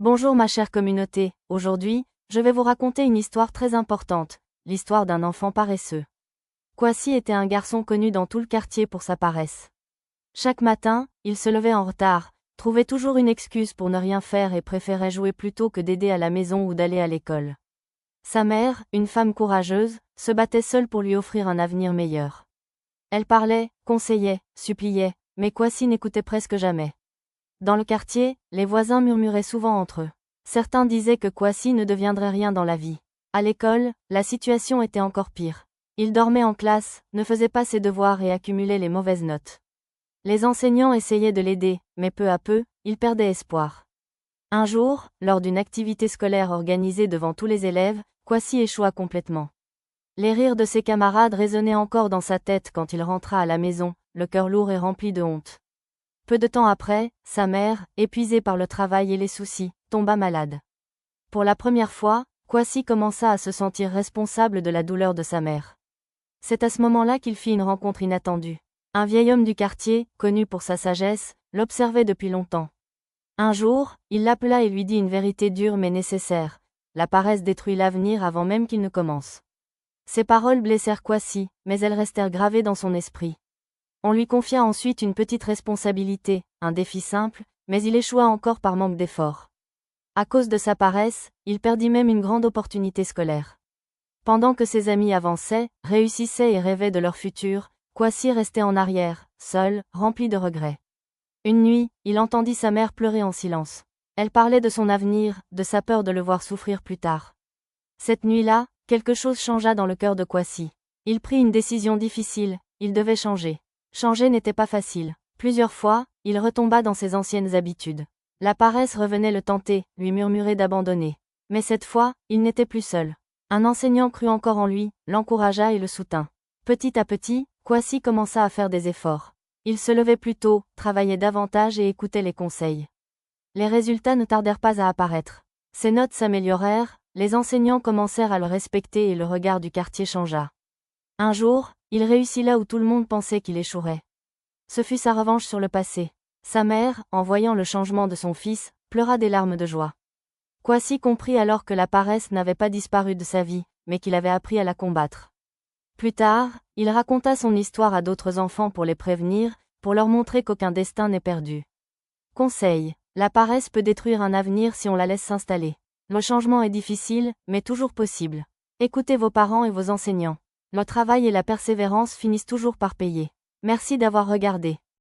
Bonjour ma chère communauté, aujourd'hui, je vais vous raconter une histoire très importante, l'histoire d'un enfant paresseux. Kwasi était un garçon connu dans tout le quartier pour sa paresse. Chaque matin, il se levait en retard, trouvait toujours une excuse pour ne rien faire et préférait jouer plutôt que d'aider à la maison ou d'aller à l'école. Sa mère, une femme courageuse, se battait seule pour lui offrir un avenir meilleur. Elle parlait, conseillait, suppliait, mais Kwasi n'écoutait presque jamais. Dans le quartier, les voisins murmuraient souvent entre eux. Certains disaient que Kwasi ne deviendrait rien dans la vie. À l'école, la situation était encore pire. Il dormait en classe, ne faisait pas ses devoirs et accumulait les mauvaises notes. Les enseignants essayaient de l'aider, mais peu à peu, il perdait espoir. Un jour, lors d'une activité scolaire organisée devant tous les élèves, Kwasi échoua complètement. Les rires de ses camarades résonnaient encore dans sa tête quand il rentra à la maison, le cœur lourd et rempli de honte. Peu de temps après, sa mère, épuisée par le travail et les soucis, tomba malade. Pour la première fois, Kwasi commença à se sentir responsable de la douleur de sa mère. C'est à ce moment-là qu'il fit une rencontre inattendue. Un vieil homme du quartier, connu pour sa sagesse, l'observait depuis longtemps. Un jour, il l'appela et lui dit une vérité dure mais nécessaire. La paresse détruit l'avenir avant même qu'il ne commence. Ces paroles blessèrent Kwasi, mais elles restèrent gravées dans son esprit. On lui confia ensuite une petite responsabilité, un défi simple, mais il échoua encore par manque d'effort. À cause de sa paresse, il perdit même une grande opportunité scolaire. Pendant que ses amis avançaient, réussissaient et rêvaient de leur futur, Kwasi restait en arrière, seul, rempli de regrets. Une nuit, il entendit sa mère pleurer en silence. Elle parlait de son avenir, de sa peur de le voir souffrir plus tard. Cette nuit-là, quelque chose changea dans le cœur de Kwasi. Il prit une décision difficile, il devait changer. Changer n'était pas facile. Plusieurs fois, il retomba dans ses anciennes habitudes. La paresse revenait le tenter, lui murmurer d'abandonner. Mais cette fois, il n'était plus seul. Un enseignant crut encore en lui, l'encouragea et le soutint. Petit à petit, Kwasi commença à faire des efforts. Il se levait plus tôt, travaillait davantage et écoutait les conseils. Les résultats ne tardèrent pas à apparaître. Ses notes s'améliorèrent, les enseignants commencèrent à le respecter et le regard du quartier changea. Un jour, il réussit là où tout le monde pensait qu'il échouerait. Ce fut sa revanche sur le passé. Sa mère, en voyant le changement de son fils, pleura des larmes de joie. Kwasi comprit alors que la paresse n'avait pas disparu de sa vie, mais qu'il avait appris à la combattre. Plus tard, il raconta son histoire à d'autres enfants pour les prévenir, pour leur montrer qu'aucun destin n'est perdu. Conseil: la paresse peut détruire un avenir si on la laisse s'installer. Le changement est difficile, mais toujours possible. Écoutez vos parents et vos enseignants. Le travail et la persévérance finissent toujours par payer. Merci d'avoir regardé.